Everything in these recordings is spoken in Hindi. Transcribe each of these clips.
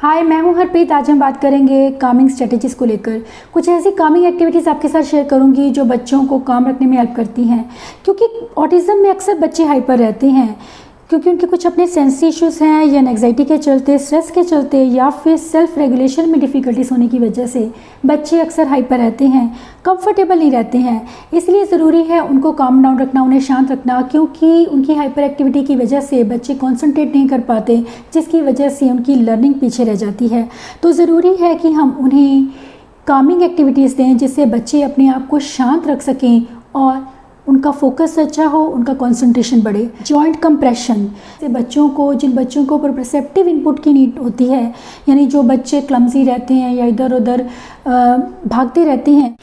हाय, मैं हूं हरप्रीत। आज हम बात करेंगे कामिंग स्ट्रेटजीज़ को लेकर। कुछ ऐसी कामिंग एक्टिविटीज़ आपके साथ शेयर करूंगी जो बच्चों को काम रखने में हेल्प करती हैं, क्योंकि ऑटिज़म में अक्सर बच्चे हाइपर रहते हैं क्योंकि उनके कुछ अपने सेंस इश्यूज़ हैं या एंग्जाइटी के चलते, स्ट्रेस के चलते या फिर सेल्फ रेगुलेशन में डिफ़िकल्टीज होने की वजह से बच्चे अक्सर हाइपर रहते हैं, कंफर्टेबल नहीं रहते हैं। इसलिए ज़रूरी है उनको काम डाउन रखना, उन्हें शांत रखना, क्योंकि उनकी हाइपर एक्टिविटी की वजह से बच्चे कॉन्सेंट्रेट नहीं कर पाते, जिसकी वजह से उनकी लर्निंग पीछे रह जाती है। तो ज़रूरी है कि हम उन्हें कामिंग एक्टिविटीज़ दें जिससे बच्चे अपने आप को शांत रख सकें और उनका फोकस अच्छा हो, उनका कंसंट्रेशन बढ़े। जॉइंट कंप्रेशन से बच्चों को, जिन बच्चों को परसेप्टिव इनपुट की नीड होती है, यानी जो बच्चे क्लमजी रहते हैं या इधर उधर भागते रहते हैं,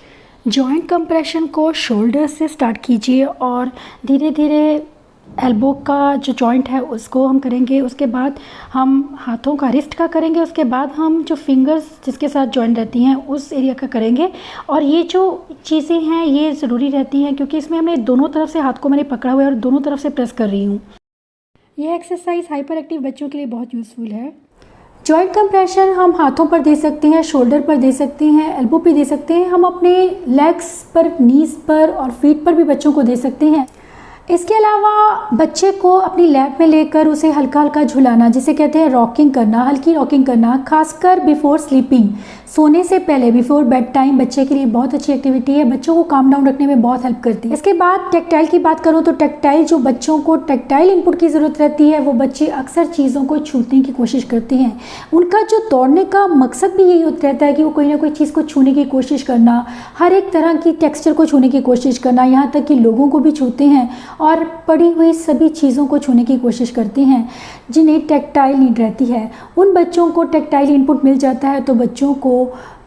जॉइंट कंप्रेशन को शोल्डर से स्टार्ट कीजिए और धीरे धीरे एल्बो का जो जॉइंट है उसको हम करेंगे। उसके बाद हम हाथों का, रिस्ट का करेंगे। उसके बाद हम जो फिंगर्स जिसके साथ जॉइंट रहती हैं उस एरिया का करेंगे। और ये जो चीज़ें हैं ये ज़रूरी रहती हैं क्योंकि इसमें हमने दोनों तरफ से हाथ को मैंने पकड़ा हुआ है और दोनों तरफ से प्रेस कर रही हूँ। यह एक्सरसाइज हाइपर एक्टिव बच्चों के लिए बहुत यूज़फुल है। जॉइंट कंप्रेशन हम हाथों पर दे सकते हैं, शोल्डर पर दे सकते हैं, एल्बो पे दे सकते हैं, हम अपने लेग्स पर, नीज़ पर और फीट पर भी बच्चों को दे सकते हैं। इसके अलावा बच्चे को अपनी लैप में लेकर उसे हल्का हल्का झुलाना, जिसे कहते हैं रॉकिंग करना, हल्की रॉकिंग करना, खासकर बिफोर स्लीपिंग, सोने से पहले, बिफोर बेड टाइम, बच्चे के लिए बहुत अच्छी एक्टिविटी है, बच्चों को काम डाउन रखने में बहुत हेल्प करती है। इसके बाद टेक्टाइल की बात करूँ तो टेक्टाइल, जो बच्चों को टेक्टाइल इनपुट की ज़रूरत रहती है, वो बच्चे अक्सर चीज़ों को छूने की कोशिश करते हैं। उनका जो दौड़ने का मकसद भी यही होता रहता है कि वो कोई ना कोई चीज़ को छूने की कोशिश करना, हर एक तरह की टेक्सचर को छूने की कोशिश करना, यहाँ तक कि लोगों को भी छूते हैं और पड़ी हुई सभी चीज़ों को छूने की कोशिश करते हैं जिन्हें टेक्टाइल नीड रहती है। उन बच्चों को टेक्टाइल इनपुट मिल जाता है तो बच्चों को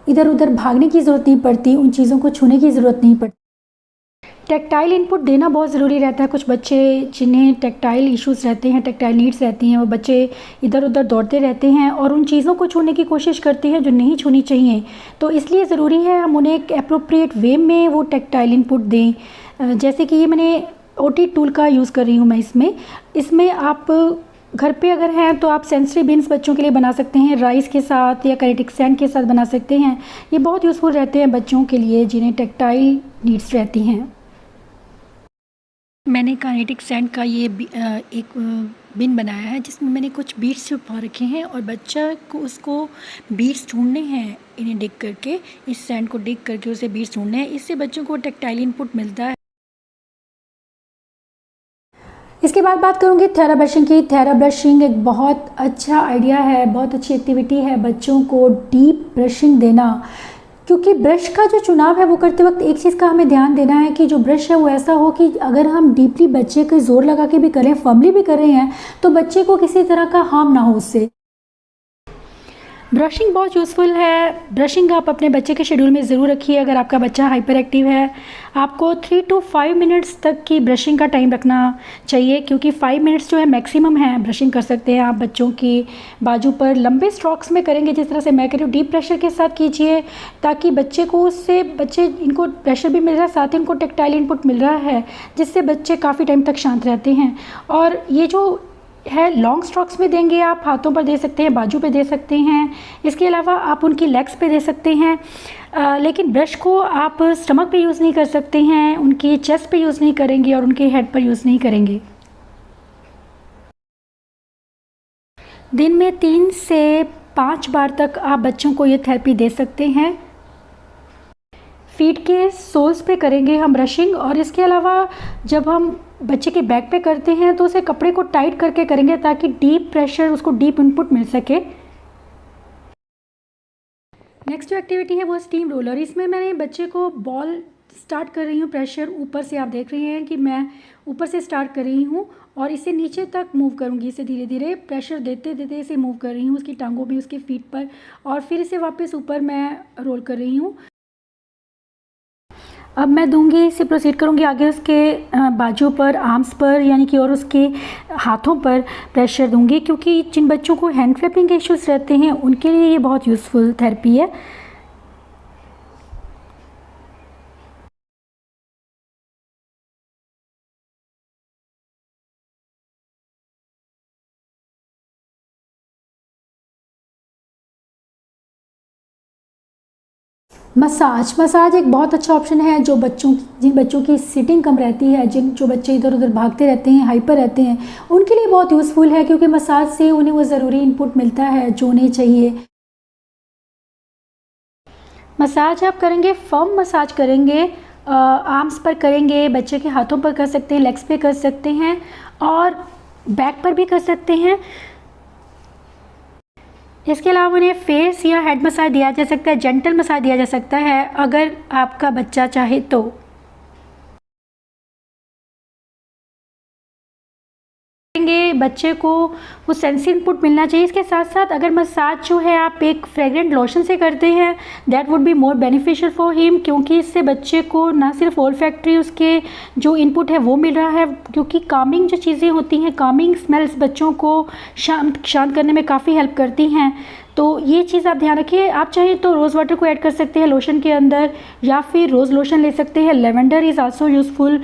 इधर उधर भागने की ज़रूरत नहीं पड़ती, उन चीज़ों को छूने की ज़रूरत नहीं पड़ती। टेक्टाइल इनपुट देना बहुत ज़रूरी रहता है। कुछ बच्चे जिन्हें टेक्टाइल इश्यूज़ रहते हैं, टेक्टाइल नीड्स रहती हैं, वो बच्चे इधर उधर दौड़ते रहते हैं और उन चीज़ों को छूने की कोशिश करते हैं जो नहीं छूनी चाहिए। तो इसलिए ज़रूरी है हम उन्हें एक एप्रोप्रिएट वे में वो टेक्टाइल इनपुट दें। जैसे कि ये मैंने ओटी टूल का यूज़ कर रही हूँ मैं इसमें आप घर पे अगर हैं तो आप सेंसरी बिन्स बच्चों के लिए बना सकते हैं, राइस के साथ या काइनेटिक सैंड के साथ बना सकते हैं। ये बहुत यूज़फुल रहते हैं बच्चों के लिए जिन्हें टेक्टाइल नीड्स रहती हैं। मैंने काइनेटिक सैंड का ये एक बिन बनाया है जिसमें मैंने कुछ बीड्स छुपा रखे हैं और बच्चा को उसको बीड्स ढूंढने हैं, इन्हें डिग करके, इस सैंड को डिग करके उसे बीड्स ढूंढने हैं। इससे बच्चों को टेक्टाइल इनपुट मिलता है। इसके बाद बात करूँगी थेरा ब्रशिंग की। थेरा ब्रशिंग एक बहुत अच्छा आइडिया है, बहुत अच्छी एक्टिविटी है बच्चों को डीप ब्रशिंग देना, क्योंकि ब्रश का जो चुनाव है वो करते वक्त एक चीज़ का हमें ध्यान देना है कि जो ब्रश है वो ऐसा हो कि अगर हम डीपली बच्चे को ज़ोर लगा के भी करें, फर्मली भी कर रहे हैं, तो बच्चे को किसी तरह का हार्म ना हो उससे। ब्रशिंग बहुत यूज़फुल है। ब्रशिंग आप अपने बच्चे के शेड्यूल में ज़रूर रखिए। अगर आपका बच्चा हाइपर एक्टिव है, आपको 3 to 5 मिनट्स तक की ब्रशिंग का टाइम रखना चाहिए, क्योंकि 5 मिनट्स जो है मैक्सिमम है ब्रशिंग कर सकते हैं आप बच्चों की बाजू पर। लंबे स्ट्रोक्स में करेंगे जिस तरह से मैं कह रही हूँ, डीप प्रेशर के साथ कीजिए ताकि बच्चे को उससे, बच्चे इनको प्रेशर भी मिल रहा है, साथ ही इनको टेक्टाइल इनपुट मिल रहा है, जिससे बच्चे काफ़ी टाइम तक शांत रहते हैं। और ये जो है लॉन्ग स्ट्रोक्स में देंगे, आप हाथों पर दे सकते हैं, बाजू पे दे सकते हैं, इसके अलावा आप उनकी लेग्स पे दे सकते हैं। लेकिन ब्रश को आप स्टमक पे यूज़ नहीं कर सकते हैं, उनकी चेस्ट पे यूज़ नहीं करेंगे और उनके हेड पर यूज़ नहीं करेंगे। दिन में 3 से 5 बार तक आप बच्चों को ये थेरेपी दे सकते हैं। फीट के सोल्स पे करेंगे हम ब्रशिंग, और इसके अलावा जब हम बच्चे के बैक पे करते हैं तो उसे कपड़े को टाइट करके करेंगे ताकि डीप प्रेशर, उसको डीप इनपुट मिल सके। नेक्स्ट जो एक्टिविटी है वो स्टीम रोलर। इसमें मैंने बच्चे को बॉल स्टार्ट कर रही हूँ, प्रेशर ऊपर से, आप देख रहे हैं कि मैं ऊपर से स्टार्ट कर रही हूँ और इसे नीचे तक मूव करूँगी। इसे धीरे धीरे प्रेशर देते देते इसे मूव कर रही हूँ उसकी टांगों में, उसके फीट पर, और फिर इसे वापस ऊपर मैं रोल कर रही हूँ। अब मैं दूंगी, इसे प्रोसीड करूंगी आगे उसके बाजू पर, आर्म्स पर, यानी कि और उसके हाथों पर प्रेशर दूंगी, क्योंकि जिन बच्चों को हैंड क्लैपिंग के इश्यूज़ रहते हैं उनके लिए ये बहुत यूज़फुल थेरेपी है। मसाज मसाज एक बहुत अच्छा ऑप्शन है। जिन बच्चों की सीटिंग कम रहती है, जो बच्चे इधर उधर भागते रहते हैं, हाइपर रहते हैं, उनके लिए बहुत यूज़फुल है, क्योंकि मसाज से उन्हें वो ज़रूरी इनपुट मिलता है जो उन्हें चाहिए। मसाज आप करेंगे, फर्म मसाज करेंगे, आर्म्स पर करेंगे, बच्चे के हाथों पर कर सकते हैं, लेग्स पे कर सकते हैं और बैक पर भी कर सकते हैं। इसके अलावा उन्हें फेस या हेड मसाज दिया जा सकता है, जेंटल मसाज दिया जा सकता है अगर आपका बच्चा चाहे तो। बच्चे को वो सेंसी इनपुट मिलना चाहिए। इसके साथ साथ अगर मसाज जो है आप एक फ्रेगरेंट लोशन से करते हैं, that would be more beneficial for him, क्योंकि इससे बच्चे को ना सिर्फ ओल्फैक्टरी उसके जो इनपुट है वो मिल रहा है, क्योंकि कामिंग जो चीज़ें होती हैं, कामिंग स्मेल्स बच्चों को शांत करने में काफ़ी हेल्प करती हैं। तो ये चीज़ आप ध्यान रखिए। आप चाहें तो रोज़ वाटर को ऐड कर सकते हैं लोशन के अंदर, या फिर रोज़ लोशन ले सकते हैं। Lavender is also useful.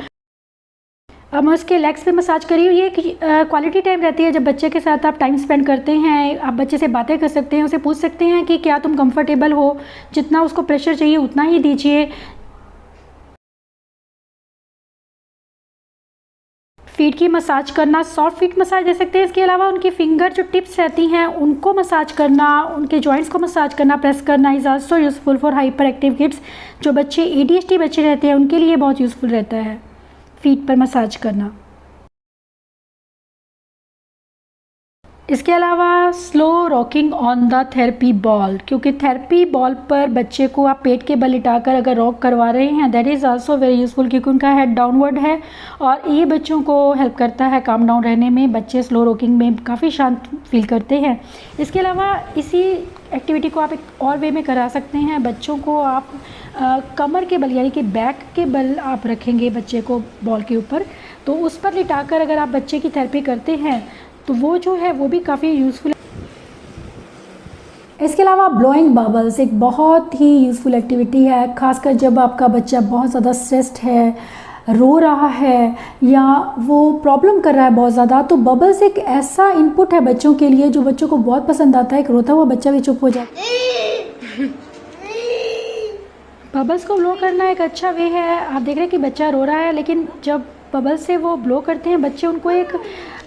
अब मैं उसके लेग्स पे मसाज करी हूँ। ये क्वालिटी टाइम रहती है जब बच्चे के साथ आप टाइम स्पेंड करते हैं। आप बच्चे से बातें कर सकते हैं, उसे पूछ सकते हैं कि क्या तुम कंफर्टेबल हो, जितना उसको प्रेशर चाहिए उतना ही दीजिए। फीट की मसाज करना, सॉफ्ट फीट मसाज दे सकते हैं। इसके अलावा उनकी फिंगर जो टिप्स रहती हैं उनको मसाज करना, उनके जॉइंट्स को मसाज करना, प्रेस करना is also useful for hyper active kids. जो बच्चे ADHD बच्चे रहते हैं उनके लिए बहुत यूज़फुल रहता है फीट पर मसाज करना। इसके अलावा slow rocking on the therapy ball, क्योंकि थेरेपी बॉल पर बच्चे को आप पेट के बल लिटाकर अगर रॉक करवा रहे हैं, that is also very useful, क्योंकि उनका हेड डाउनवर्ड है और ये बच्चों को हेल्प करता है काम डाउन रहने में। बच्चे स्लो रॉकिंग में काफ़ी शांत फील करते हैं। इसके अलावा इसी एक्टिविटी को आप एक और वे में करा सकते हैं। बच्चों को आप कमर के बल यानी कि बैक के बल आप रखेंगे बच्चे को बॉल के ऊपर, तो उस पर लिटाकर अगर आप बच्चे की थेरेपी करते हैं तो वो जो है वो भी काफ़ी यूज़फुल है। इसके अलावा ब्लोइंग बबल्स एक बहुत ही यूज़फुल एक्टिविटी है, खासकर जब आपका बच्चा बहुत ज़्यादा स्ट्रेस्ड है, रो रहा है या वो प्रॉब्लम कर रहा है बहुत ज़्यादा। तो बबल्स एक ऐसा इनपुट है बच्चों के लिए जो बच्चों को बहुत पसंद आता है। एक रोता हुआ बच्चा भी चुप हो जाता है। बबल्स को ब्लो करना एक अच्छा वे है। आप देख रहे हैं कि बच्चा रो रहा है, लेकिन जब बबल्स से वो ब्लो करते हैं बच्चे, उनको एक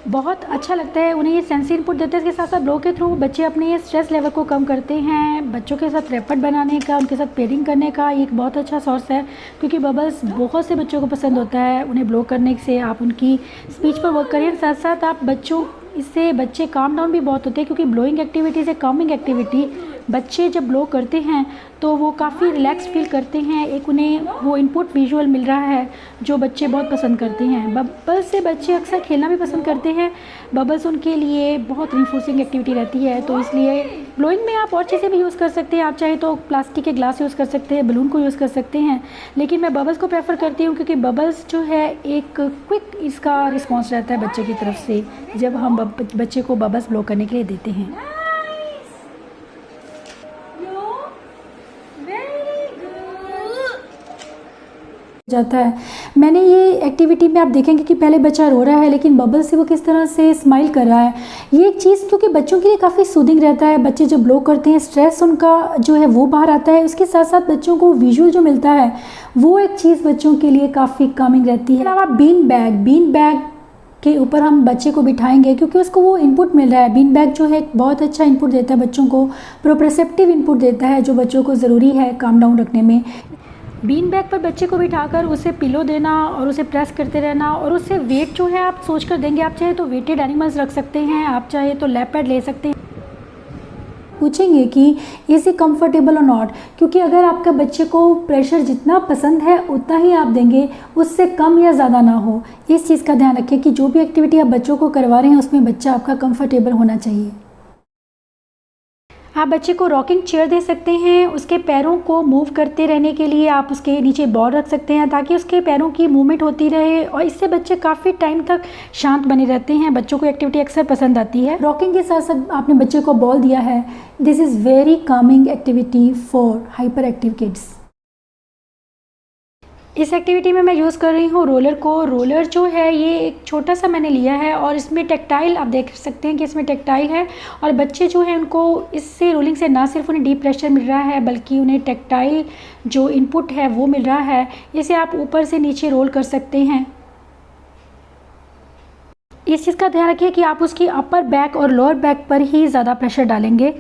बहुत अच्छा लगता है, उन्हें ये सेंसी इनपुट देते हैं। इसके साथ साथ ब्लो के थ्रू बच्चे अपने ये स्ट्रेस लेवल को कम करते हैं। बच्चों के साथ रैपट बनाने का, उनके साथ पेयरिंग करने का एक बहुत अच्छा सोर्स है, क्योंकि बबल्स बहुत से बच्चों को पसंद होता है। उन्हें ब्लो करने से आप उनकी स्पीच पर वर्क करें, साथ साथ आप बच्चों इससे बच्चे काम डाउन भी बहुत होते हैं, क्योंकि ब्लोइंग एक्टिविटी से कामिंग एक्टिविटी। बच्चे जब ब्लो करते हैं तो वो काफ़ी रिलैक्स फील करते हैं, एक उन्हें वो इनपुट विजुअल मिल रहा है जो बच्चे बहुत पसंद करते हैं। बबल्स से बच्चे अक्सर खेलना भी पसंद करते हैं। बबल्स उनके लिए बहुत रिन्फोर्सिंग एक्टिविटी रहती है, तो इसलिए ब्लोइंग में आप और चीज़ें भी यूज़ कर सकते हैं। आप चाहे तो प्लास्टिक के ग्लास यूज़ कर सकते हैं, बलून को यूज़ कर सकते हैं, लेकिन मैं बबल्स को प्रेफर करती हूँ, क्योंकि बबल्स जो है एक क्विक इसका रिस्पॉन्स रहता है बच्चे की तरफ से जब हम बच्चे को बबल्स ब्लो करने के लिए देते हैं। जाता है। मैंने ये एक्टिविटी में आप देखेंगे कि पहले बच्चा रो रहा है, लेकिन बबल से वो किस तरह से स्माइल कर रहा है। ये एक चीज़ क्योंकि बच्चों के लिए काफ़ी सूदिंग रहता है। बच्चे जब ब्लो करते हैं, स्ट्रेस उनका जो है वो बाहर आता है। उसके साथ साथ बच्चों को विजुअल जो मिलता है वो एक चीज़ बच्चों के लिए काफ़ी कामिंग रहती है। अलावा बीन बैग के ऊपर हम बच्चे को बिठाएंगे, क्योंकि उसको वो इनपुट मिल रहा है। बीन बैग जो है एक बहुत अच्छा इनपुट देता है बच्चों को, प्रोप्रेसेप्टिव इनपुट देता है जो बच्चों को ज़रूरी है काम डाउन रखने में। बीन बैग पर बच्चे को बिठाकर उसे पिलो देना और उसे प्रेस करते रहना, और उससे वेट जो है आप सोच कर देंगे। आप चाहे तो वेटेड एनिमल्स रख सकते हैं, आप चाहे तो लेपर्ड ले सकते हैं। पूछेंगे कि इज़ इट कंफर्टेबल और नॉट, क्योंकि अगर आपका बच्चे को प्रेशर जितना पसंद है उतना ही आप देंगे, उससे कम या ज़्यादा ना हो। इस चीज़ का ध्यान रखें कि जो भी एक्टिविटी आप बच्चों को करवा रहे हैं उसमें बच्चा आपका कंफर्टेबल होना चाहिए। आप बच्चे को रॉकिंग चेयर दे सकते हैं। उसके पैरों को मूव करते रहने के लिए आप उसके नीचे बॉल रख सकते हैं, ताकि उसके पैरों की मूवमेंट होती रहे, और इससे बच्चे काफ़ी टाइम तक शांत बने रहते हैं। बच्चों को एक्टिविटी अक्सर पसंद आती है। रॉकिंग के साथ साथ आपने बच्चे को बॉल दिया है, this is very Kameng activity for hyper active kids. इस एक्टिविटी में मैं यूज़ कर रही हूँ रोलर को। रोलर जो है ये एक छोटा सा मैंने लिया है और इसमें टेक्टाइल, आप देख सकते हैं कि इसमें टेक्टाइल है और बच्चे जो हैं उनको इससे रोलिंग से ना सिर्फ उन्हें डीप प्रेशर मिल रहा है बल्कि उन्हें टेक्टाइल जो इनपुट है वो मिल रहा है। इसे आप ऊपर से नीचे रोल कर सकते हैं। इस चीज़ का ध्यान रखिए कि आप उसकी अपर बैक और लोअर बैक पर ही ज़्यादा प्रेशर डालेंगे।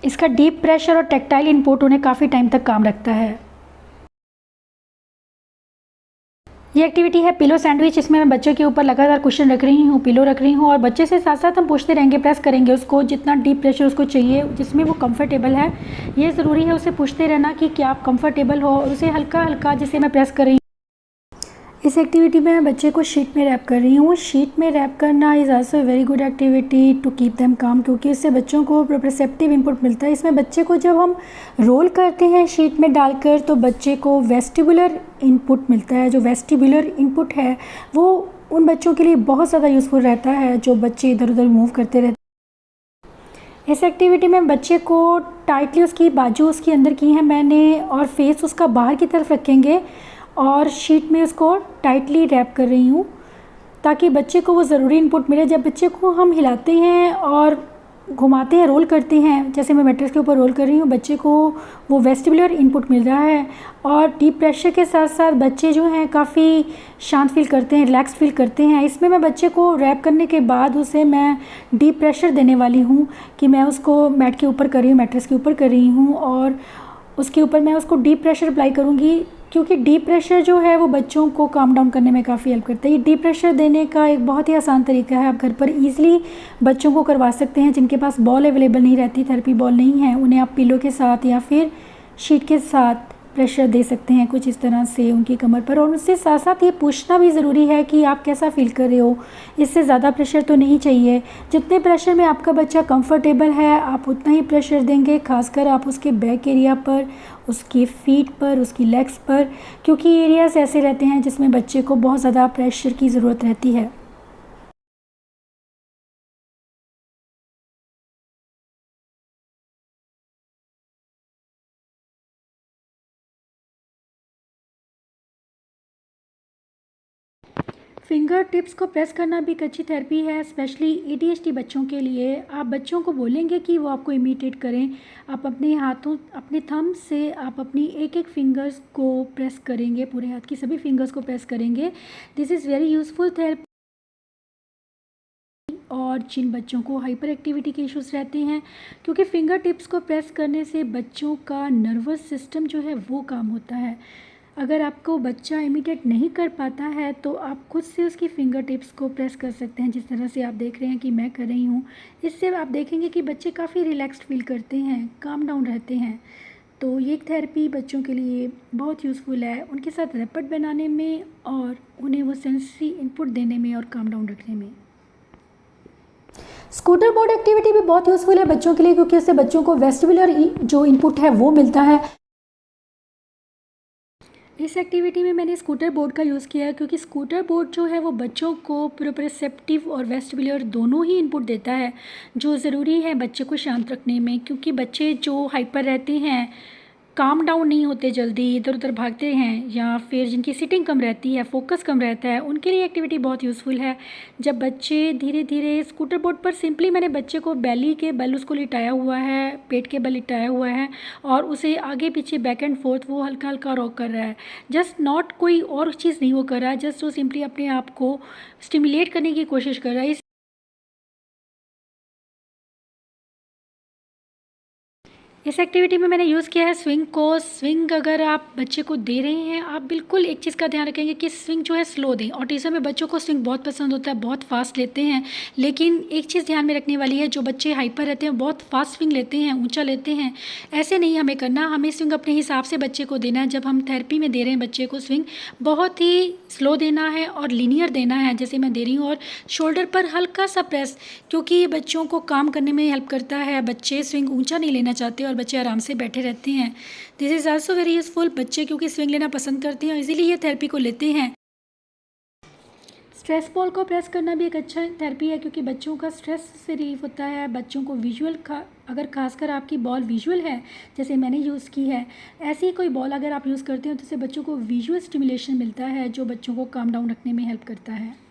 इसका डीप प्रेशर और टेक्टाइल इनपुट उन्हें काफ़ी टाइम तक काम रखता है। ये एक्टिविटी है पिलो सैंडविच। इसमें मैं बच्चों के ऊपर लगातार कुशन रख रही हूँ, पिलो रख रही हूँ और बच्चे से साथ साथ हम पूछते रहेंगे, प्रेस करेंगे उसको जितना डीप प्रेशर उसको चाहिए, जिसमें वो कंफर्टेबल है। ये ज़रूरी है उसे पूछते रहना कि क्या आप कंफर्टेबल हो और उसे हल्का हल्का जिसे मैं प्रेस कर रही हूँ। इस एक्टिविटी में मैं बच्चे को शीट में रैप कर रही हूँ। शीट में रैप करना is also very good activity to keep them calm, क्योंकि इससे बच्चों को प्रोप्रेसेप्टिव इनपुट मिलता है। इसमें बच्चे को जब हम रोल करते हैं शीट में डालकर तो बच्चे को वेस्टिबुलर इनपुट मिलता है। जो वेस्टिबुलर इनपुट है वो उन बच्चों के लिए बहुत ज़्यादा यूज़फुल रहता है जो बच्चे इधर उधर मूव करते रहते हैं। इस एक्टिविटी में बच्चे को टाइटली उसकी बाजू उसकी अंदर की है मैंने और फेस उसका बाहर की तरफ रखेंगे और शीट में उसको टाइटली रैप कर रही हूँ ताकि बच्चे को वो ज़रूरी इनपुट मिले। जब बच्चे को हम हिलाते हैं और घुमाते हैं, रोल करते हैं, जैसे मैं मैट्रेस के ऊपर रोल कर रही हूँ, बच्चे को वो वेस्टिबुलर इनपुट मिल रहा है और डीप प्रेशर के साथ साथ बच्चे जो हैं काफ़ी शांत फील करते हैं, रिलैक्स फील करते हैं। इसमें मैं बच्चे को रैप करने के बाद उसे मैं डीप प्रेशर देने वाली हूँ कि मैं उसको मैट के ऊपर कर रही हूँ, मैट्रेस के ऊपर कर रही हूँ और उसके ऊपर मैं उसको डीप प्रेशर अप्लाई करूँगी, क्योंकि डीप प्रेशर जो है वो बच्चों को काम डाउन करने में काफ़ी हेल्प करता है। ये डीप प्रेशर देने का एक बहुत ही आसान तरीका है। आप घर पर ईज़िली बच्चों को करवा सकते हैं। जिनके पास बॉल अवेलेबल नहीं रहती, थेरेपी बॉल नहीं है, उन्हें आप पिलो के साथ या फिर शीट के साथ प्रेशर दे सकते हैं कुछ इस तरह से उनकी कमर पर। और उससे साथ साथ ये पूछना भी ज़रूरी है कि आप कैसा फ़ील कर रहे हो, इससे ज़्यादा प्रेशर तो नहीं चाहिए। जितने प्रेशर में आपका बच्चा कंफर्टेबल है आप उतना ही प्रेशर देंगे, खासकर आप उसके बैक एरिया पर, उसकी फीट पर, उसकी लेग्स पर, क्योंकि एरियाज़ ऐसे रहते हैं जिसमें बच्चे को बहुत ज़्यादा प्रेशर की ज़रूरत रहती है। फिंगर टिप्स को प्रेस करना भी एक अच्छी थेरेपी है, स्पेशली एडीएचडी बच्चों के लिए। आप बच्चों को बोलेंगे कि वो आपको इमिटेट करें। आप अपने हाथों, अपने थंब से आप अपनी एक एक फिंगर्स को प्रेस करेंगे, पूरे हाथ की सभी फिंगर्स को प्रेस करेंगे। This is very useful therapy. और जिन बच्चों को हाइपर एक्टिविटी के इश्यूज़ रहते हैं, क्योंकि फिंगर टिप्स को प्रेस करने से बच्चों का नर्वस सिस्टम जो है वो काम होता है। अगर आपको बच्चा इमिटेट नहीं कर पाता है तो आप खुद से उसकी फिंगर टिप्स को प्रेस कर सकते हैं, जिस तरह से आप देख रहे हैं कि मैं कर रही हूँ। इससे आप देखेंगे कि बच्चे काफ़ी रिलैक्स्ड फील करते हैं, काम डाउन रहते हैं। तो ये एक थेरेपी बच्चों के लिए बहुत यूज़फुल है, उनके साथ रैपट बनाने में और उन्हें वो सेंसरी इनपुट देने में और काम डाउन रखने में। स्कूटर बोर्ड एक्टिविटी भी बहुत यूज़फुल है बच्चों के लिए, क्योंकि इससे बच्चों को वेस्टिबुलर जो इनपुट है वो मिलता है। इस एक्टिविटी में मैंने स्कूटर बोर्ड का यूज़ किया है, क्योंकि स्कूटर बोर्ड जो है वो बच्चों को प्रोप्रेसेप्टिव और वेस्टिबुलर दोनों ही इनपुट देता है, जो ज़रूरी है बच्चे को शांत रखने में। क्योंकि बच्चे जो हाइपर रहते हैं, काम डाउन नहीं होते, जल्दी इधर उधर भागते हैं, या फिर जिनकी सिटिंग कम रहती है, फोकस कम रहता है, उनके लिए एक्टिविटी बहुत यूज़फुल है। जब बच्चे धीरे धीरे स्कूटर बोर्ड पर, सिंपली मैंने बच्चे को बेली के बल उसको लिटाया हुआ है, पेट के बल लिटाया हुआ है और उसे आगे पीछे बैक एंड फोर्थ वो हल्का हल्का रॉक कर रहा है। जस्ट नॉट कोई और चीज़ नहीं वो कर रहा है, जस्ट वो सिंपली अपने आप को स्टिमुलेट करने की कोशिश कर रहा है। इस एक्टिविटी में मैंने यूज़ किया है स्विंग को। स्विंग अगर आप बच्चे को दे रहे हैं, आप बिल्कुल एक चीज़ का ध्यान रखेंगे कि स्विंग जो है स्लो दें। ऑटिज़म में बच्चों को स्विंग बहुत पसंद होता है, बहुत फास्ट लेते हैं, लेकिन एक चीज़ ध्यान में रखने वाली है, जो बच्चे हाइपर रहते हैं बहुत फास्ट स्विंग लेते हैं, ऊंचा लेते हैं, ऐसे नहीं हमें करना। हमें स्विंग अपने हिसाब से बच्चे को देना है। जब हम थेरेपी में दे रहे हैं बच्चे को स्विंग, बहुत ही स्लो देना है और लीनियर देना है, जैसे मैं दे रही हूँ। और शोल्डर पर हल्का सा प्रेस, क्योंकि ये बच्चों को काम करने में हेल्प करता है। बच्चे स्विंग ऊंचा नहीं लेना चाहते और बच्चे आराम से बैठे रहते हैं। This is also very useful. बच्चे क्योंकि स्विंग लेना पसंद करते हैं और इजीली ये थेरेपी को लेते हैं। स्ट्रेस बॉल को प्रेस करना भी एक अच्छा थेरेपी है, क्योंकि बच्चों का स्ट्रेस से रिलीफ होता है। बच्चों को विजुअल अगर खासकर आपकी बॉल विजुअल है, जैसे मैंने यूज़ की है, ऐसी कोई बॉल अगर आप यूज़ करते हो तो इससे बच्चों को विजुअल स्टिमुलेशन मिलता है जो बच्चों को काम डाउन रखने में हेल्प करता है।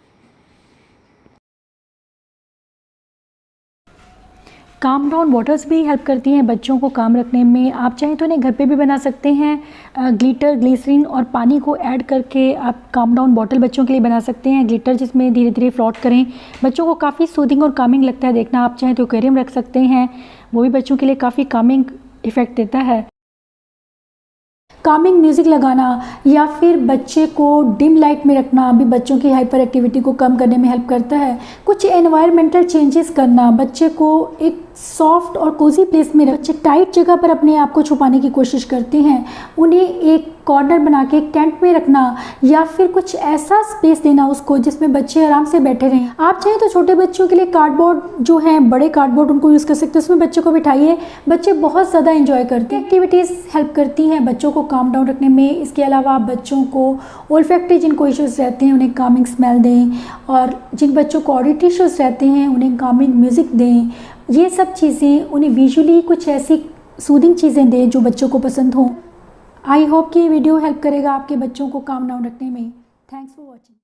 काम डाउन वाटर्स भी हेल्प करती हैं बच्चों को काम रखने में। आप चाहें तो इन्हें घर पे भी बना सकते हैं। ग्लिटर, ग्लिसरीन और पानी को ऐड करके आप काम डाउन बॉटल बच्चों के लिए बना सकते हैं। ग्लिटर जिसमें धीरे धीरे फ्लोट करें, बच्चों को काफ़ी सूदिंग और कामिंग लगता है देखना। आप चाहें तो एक्वेरियम रख सकते हैं, वो भी बच्चों के लिए काफ़ी कामिंग इफ़ेक्ट देता है। कामिंग म्यूज़िक लगाना या फिर बच्चे को डिम लाइट में रखना भी बच्चों की हाइपर एक्टिविटी को कम करने में हेल्प करता है। कुछ एनवायरमेंटल चेंजेस करना, बच्चे को एक सॉफ्ट और कोजी प्लेस में बच्चे टाइट जगह पर अपने आप को छुपाने की कोशिश करते हैं, उन्हें एक कॉर्नर बना के टेंट में रखना या फिर कुछ ऐसा स्पेस देना उसको जिसमें बच्चे आराम से बैठे रहें। आप चाहें तो छोटे बच्चों के लिए कार्डबोर्ड जो हैं, बड़े कार्डबोर्ड उनको यूज़ कर सकते हैं, उसमें बच्चों को बिठाइए, बच्चे बहुत ज़्यादा एंजॉय करते हैं। एक्टिविटीज़ हेल्प करती हैं बच्चों को काम डाउन रखने में। इसके अलावा आप बच्चों को ओल्फैक्टरी जिनको इश्यूज़ रहते हैं उन्हें कामिंग स्मेल दें, और जिन बच्चों को ऑडिटरी इश्यूज़ रहते हैं उन्हें कामिंग म्यूज़िक दें। ये सब चीज़ें उन्हें विजुअली कुछ ऐसी सूदिंग चीज़ें दें जो बच्चों को पसंद हों। आई होप कि ये वीडियो हेल्प करेगा आपके बच्चों को काम डाउन रखने में। Thanks for watching.